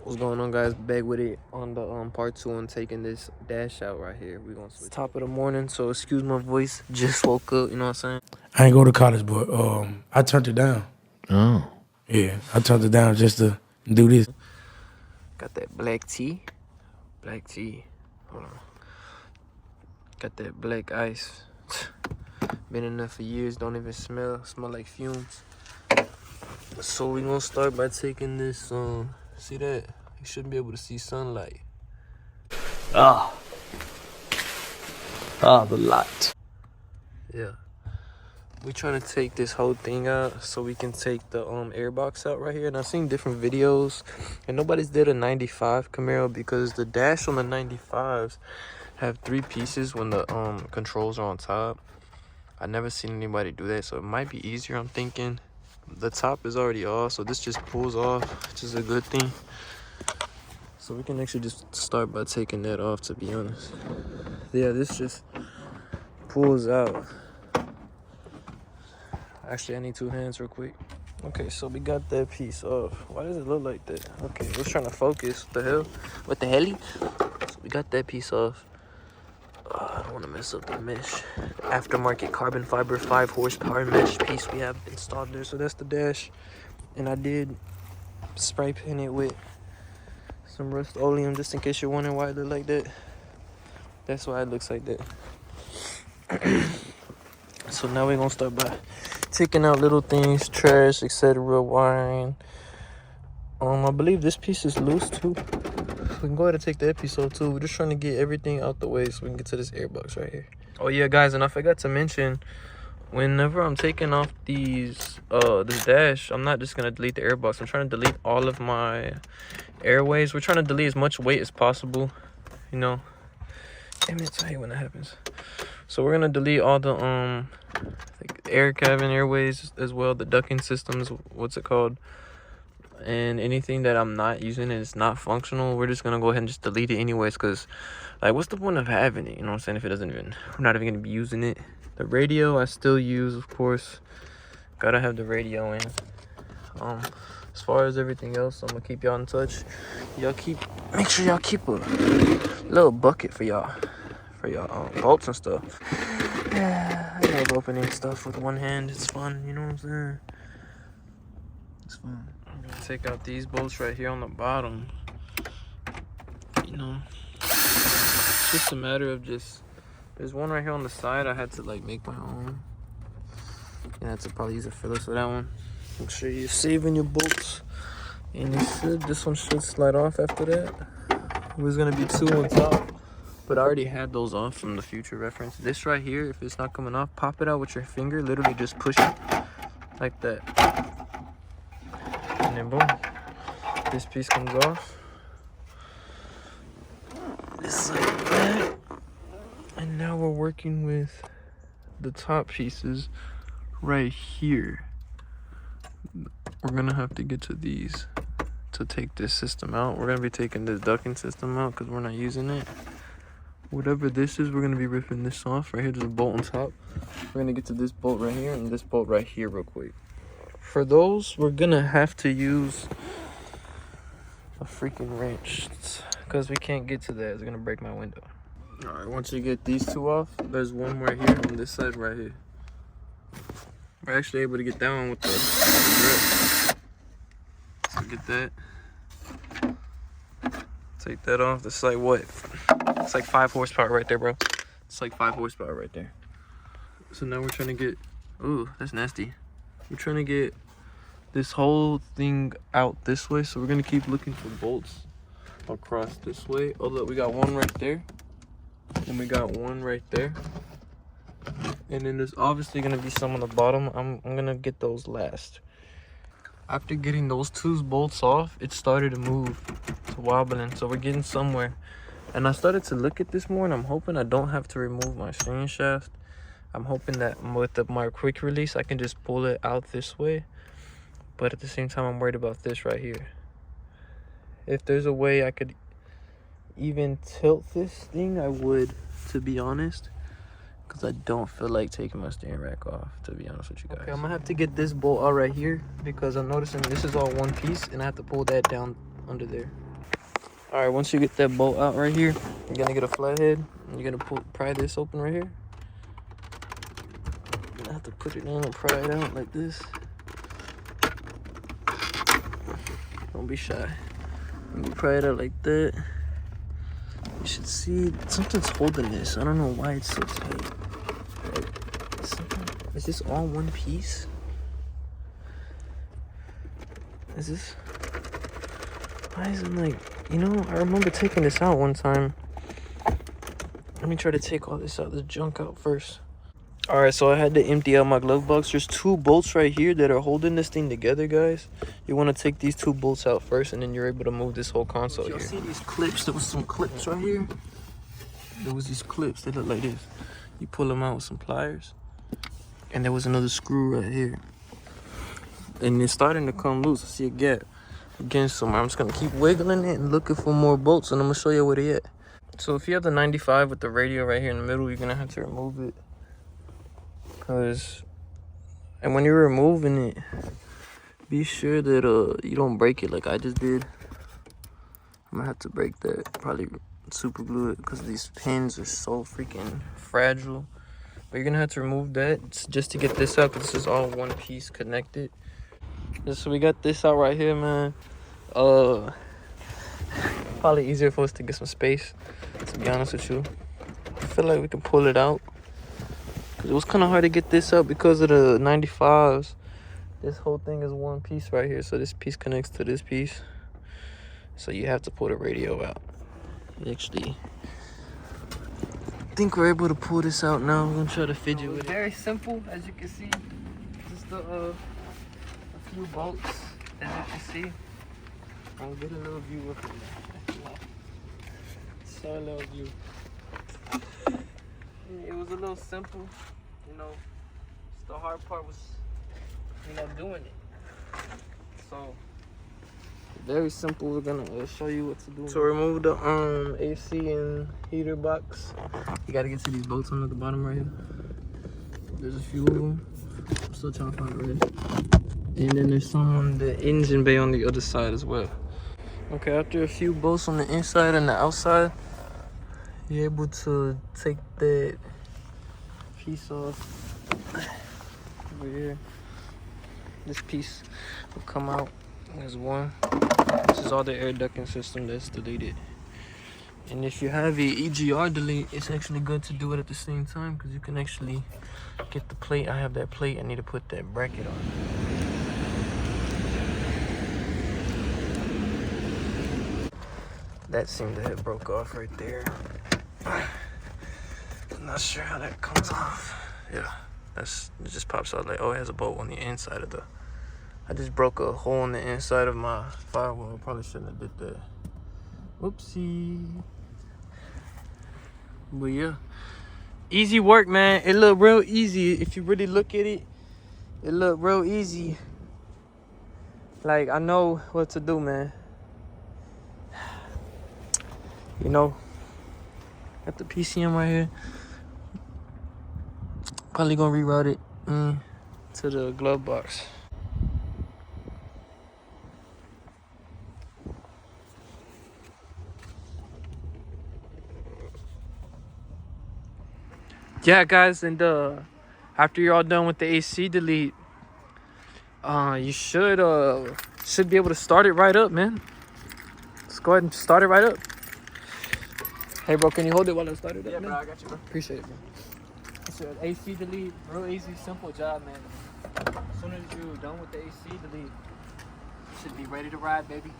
What's going on, guys? Back with it on the part 2 on taking this dash out right here. We're gonna switch. It's top of the morning, so excuse my voice. Just woke up, you know what I'm saying? I ain't go to college, but I turned it down. Oh. Yeah, I turned it down just to do this. Got that black tea. Black tea. Hold on. Got that black ice. Been in there for years, don't even smell like fumes. So we're gonna start by taking this, see that? You shouldn't be able to see sunlight. The light. Yeah. We trying to take this whole thing out so we can take the air box out right here. And I've seen different videos, and nobody's did a 95 Camaro because the dash on the 95s have 3 pieces when the controls are on top. I never seen anybody do that, so it might be easier. I'm thinking the top is already off, so this just pulls off, which is a good thing. So we can actually just start by taking that off, to be honest. Yeah, this just pulls out. Actually, I need 2 hands real quick. Okay, so we got that piece off. Why does it look like that? Okay, I was trying to focus. What the hell? What the hell? So we got that piece off. I don't want to mess up the mesh. Aftermarket carbon fiber 5 horsepower mesh piece we have installed there. So that's the dash. And I did spray paint it with some Rust-Oleum just in case you're wondering why it looked like that. That's why it looks like that. So now we're gonna start by taking out little things, trash, etc., wiring. I believe this piece is loose too. We can go ahead and take the episode too. We're just trying to get everything out the way so we can get to this airbox right here. Oh yeah, guys, and I forgot to mention, whenever I'm taking off these this dash, I'm not just gonna delete the airbox. I'm trying to delete all of my airways. We're trying to delete as much weight as possible, you know. Damn it, I hate when that happens. So we're gonna delete all the like air cabin airways as well, the ducting systems, what's it called, and anything that I'm not using and it's not functional, we're just gonna go ahead and just delete it anyways, because like what's the point of having it, you know what I'm saying, if it doesn't even, we're not even gonna be using it. The radio I still use, of course, gotta have the radio in. As far as everything else, I'm gonna keep y'all in touch. Make sure y'all keep a little bucket for y'all bolts and stuff. Yeah, I love opening stuff with one hand. It's fun, you know what I'm saying? It's fun. I'm gonna take out these bolts right here on the bottom. You know, it's just a matter of there's one right here on the side. I had to like make my own. And I had to probably use a filler for that one. Make sure you're saving your bolts. And this one should slide off after that. There's gonna be 2 on top. But I already had those off from the future reference. This right here, if it's not coming off, pop it out with your finger. Literally just push it like that. And then boom, this piece comes off. Just like that. And now we're working with the top pieces right here. We're gonna have to get to these to take this system out. We're gonna be taking this ducting system out because we're not using it. Whatever this is, we're gonna be ripping this off. Right here, there's a bolt on top. We're gonna get to this bolt right here and this bolt right here real quick. For those, we're gonna have to use a freaking wrench because we can't get to that. It's gonna break my window. All right, once you get these 2 off, there's one right here on this side right here. We're actually able to get that one with the grip. So get that. Take that off. This is like what? It's like 5 horsepower right there, bro. It's like 5 horsepower right there. So now we're trying to get, ooh, that's nasty. We're trying to get this whole thing out this way. So we're gonna keep looking for bolts across this way. Oh look, we got one right there. And we got one right there. And then there's obviously gonna be some on the bottom. I'm gonna get those last. After getting those 2 bolts off, it started to move, to wobbling. So we're getting somewhere. And I started to look at this more, and I'm hoping I don't have to remove my screen shaft. I'm hoping that with my quick release, I can just pull it out this way. But at the same time, I'm worried about this right here. If there's a way I could even tilt this thing, I would, to be honest. Because I don't feel like taking my steering rack off, to be honest with you guys. Okay, I'm going to have to get this bolt out right here because I'm noticing this is all one piece and I have to pull that down under there. All right, once you get that bolt out right here, you're gonna get a flathead. And you're gonna pry this open right here. I have to put it in and pry it out like this. Don't be shy. When you pry it out like that, you should see something's holding this. I don't know why it's so tight. Is this all one piece? Is this? Why is it like, you know, I remember taking this out one time. Let me try to take all this out, the junk out first. All right, so I had to empty out my glove box. There's 2 bolts right here that are holding this thing together, guys. You want to take these 2 bolts out first, and then you're able to move this whole console here. See these clips? There was some clips right here. There was these clips. They look like this. You pull them out with some pliers. And there was another screw right here. And it's starting to come loose. I see a gap against somewhere. I'm just going to keep wiggling it and looking for more bolts, and I'm going to show you where they at. So if you have the 95 with the radio right here in the middle, you're going to have to remove it. And when you're removing it, be sure that you don't break it like I just did. I'm gonna have to break that, probably super glue it, because these pins are so freaking fragile. But you're gonna have to remove that just to get this out, because this is all one piece connected. So we got this out right here, man. Probably easier for us to get some space, to be honest with you. I feel like we can pull it out. It was kind of hard to get this up because of the 95s. This whole thing is one piece right here. So this piece connects to this piece. So you have to pull the radio out. Actually, I think we're able to pull this out now. We're going to try to fidget with it. Very simple, as you can see. Just a few bolts, as you can see. I'll get a little view of it. So a little view. It was a little simple, you know. The hard part was, you know, doing it. So very simple. We're gonna show you what to do. So remove the AC and heater box. You gotta get to these bolts on at the bottom right here. There's a few of them. I'm still trying to find the rest. And then there's some on the engine bay on the other side as well. Okay, after a few bolts on the inside and the outside, you're able to take that piece off over here. This piece will come out. There's one. This is all the air ducting system that's deleted. And if you have a EGR delete, it's actually good to do it at the same time, because you can actually get the plate. I have that plate. I need to put that bracket on. That seemed to have broke off right there. I'm not sure how that comes off. Yeah, it just pops out like, oh, it has a bolt on the inside of the. I just broke a hole in the inside of my firewall. Probably shouldn't have did that. Whoopsie. But yeah, easy work, man. It looked real easy. If you really look at it, it looked real easy. Like, I know what to do, man. You know, got the PCM right here. Probably gonna reroute it to the glove box. Yeah, guys, and after you're all done with the AC delete, you should be able to start it right up, man. Let's go ahead and start it right up. Hey, bro, can you hold it while I start it up? Yeah, man? Bro, I got you, bro. Appreciate it, bro. It's an AC delete, real easy, simple job, man. As soon as you're done with the AC delete, you should be ready to ride, baby.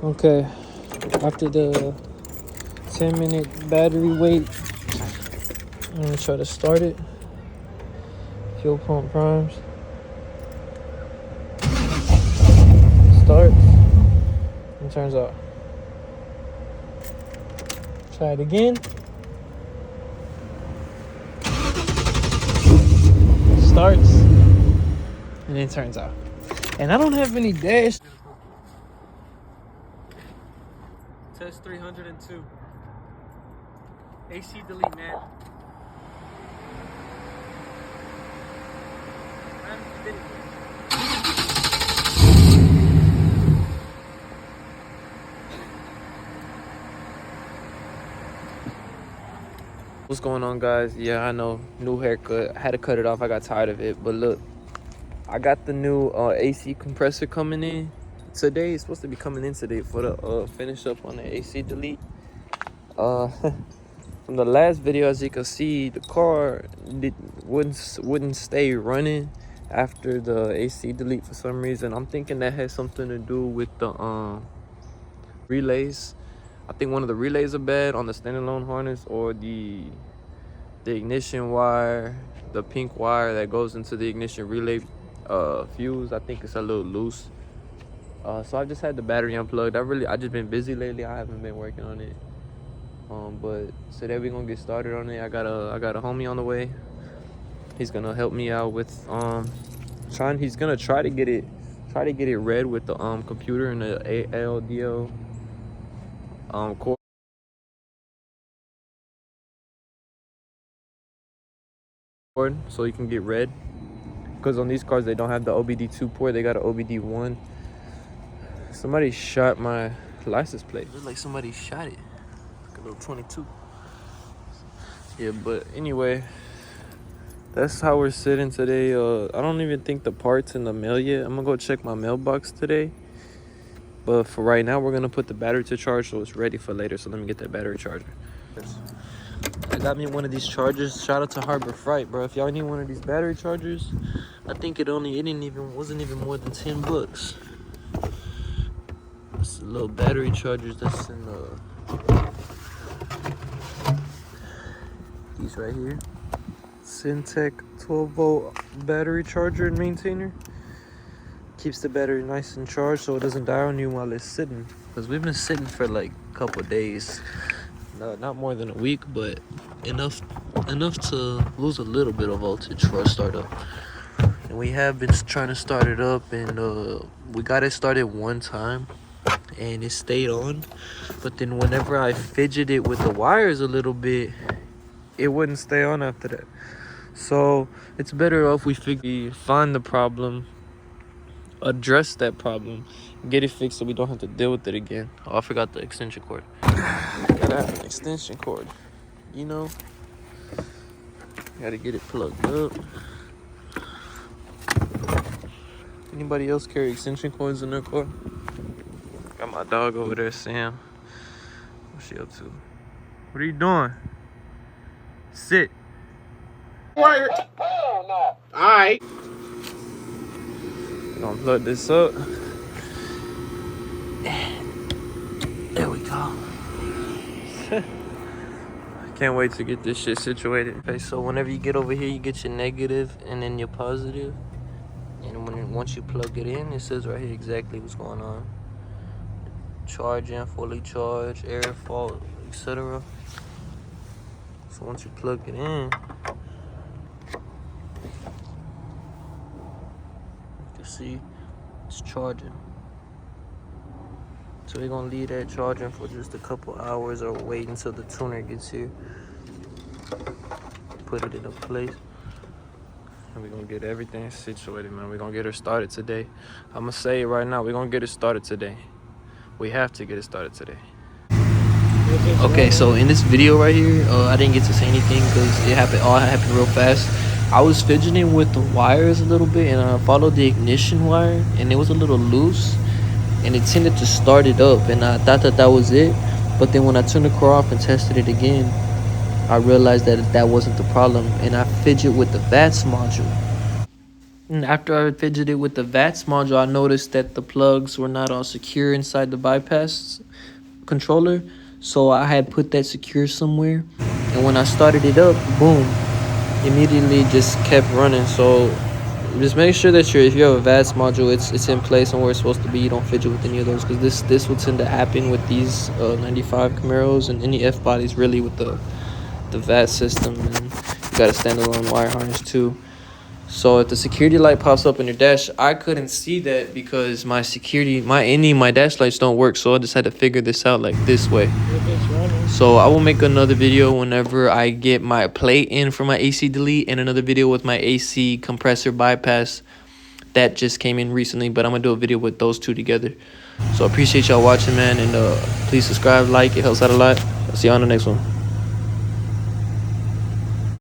Okay, after the 10-minute battery wait, I'm gonna try to start it. Fuel pump primes. Starts and turns off. Try it again. Starts and then turns off. And I don't have any dash. Test 302. AC delete, man. What's going on, guys? Yeah, I know, new haircut. I had to cut it off. I got tired of it. But look, I got the new AC compressor coming in today. It's supposed to be coming in today for the finish up on the AC delete. From the last video, as you can see, the car wouldn't stay running after the AC delete for some reason. I'm thinking that has something to do with the relays. I think one of the relays are bad on the standalone harness, or the ignition wire, the pink wire that goes into the ignition relay fuse. I think it's a little loose. So I just had the battery unplugged. I just been busy lately. I haven't been working on it. But today we're gonna get started on it. I got a homie on the way. He's gonna help me out with he's gonna try to get it read with the computer and the ALDO cord, so you can get read. Because on these cars they don't have the OBD2 port, they got an OBD1. Somebody shot my license plate. It looks like somebody shot it. Like a little 22. Yeah, but anyway, that's how we're sitting today. I don't even think the part's in the mail yet. I'm gonna go check my mailbox today. But for right now, we're gonna put the battery to charge so it's ready for later. So let me get that battery charger. I got me one of these chargers. Shout out to Harbor Freight, bro. If y'all need one of these battery chargers, I think wasn't even more than 10 bucks. It's a little battery chargers that's in these right here. Syntec 12-volt battery charger and maintainer. Keeps the battery nice and charged so it doesn't die on you while it's sitting. Because we've been sitting for like a couple days. No, not more than a week, but enough to lose a little bit of voltage for a startup. And we have been trying to start it up, and we got it started one time and it stayed on. But then whenever I fidgeted with the wires a little bit, it wouldn't stay on after that. So it's better off we find the problem, address that problem, get it fixed so we don't have to deal with it again. Oh, I forgot the extension cord. Gotta have an extension cord, you know. Gotta get it plugged up. Anybody else carry extension cords in their car? Got my dog over there, Sam. What's she up to? What are you doing? Sit. Wired. Hell no. Alright. Gonna plug this up. There we go. Can't wait to get this shit situated. Okay, so whenever you get over here, you get your negative and then your positive. And once you plug it in, it says right here exactly what's going on. Charging, fully charged, air fault, etc. So once you plug it in, you can see it's charging. So we're gonna leave that charging for just a couple hours or wait until the tuner gets here. Put it in a place. And we're gonna get everything situated, man. We're gonna get her started today. I'm gonna say it right now, we're gonna get it started today. We have to get it started today. Okay, so in this video right here, I didn't get to say anything because it happened real fast. I was fidgeting with the wires a little bit, and I followed the ignition wire, and it was a little loose, and it tended to start it up, and I thought that was it. But then when I turned the car off and tested it again, I realized that wasn't the problem, and I fidget with the VATS module. And after I fidgeted with the VATS module, I noticed that the plugs were not all secure inside the bypass controller. So I had put that secure somewhere, and when I started it up, boom, immediately just kept running. So just make sure that if you have a VATS module, it's in place and where it's supposed to be. You don't fidget with any of those, because this will tend to happen with these 95 Camaros and any FBODYs really with the VATS system. And you got a standalone wire harness too. So if the security light pops up in your dash, I couldn't see that because my dash lights don't work. So I just had to figure this out like this way. So I will make another video whenever I get my plate in for my AC delete, and another video with my AC compressor bypass that just came in recently. But I'm gonna do a video with those two together. So I appreciate y'all watching, man, and please subscribe, like, it helps out a lot. I'll see you on the next one.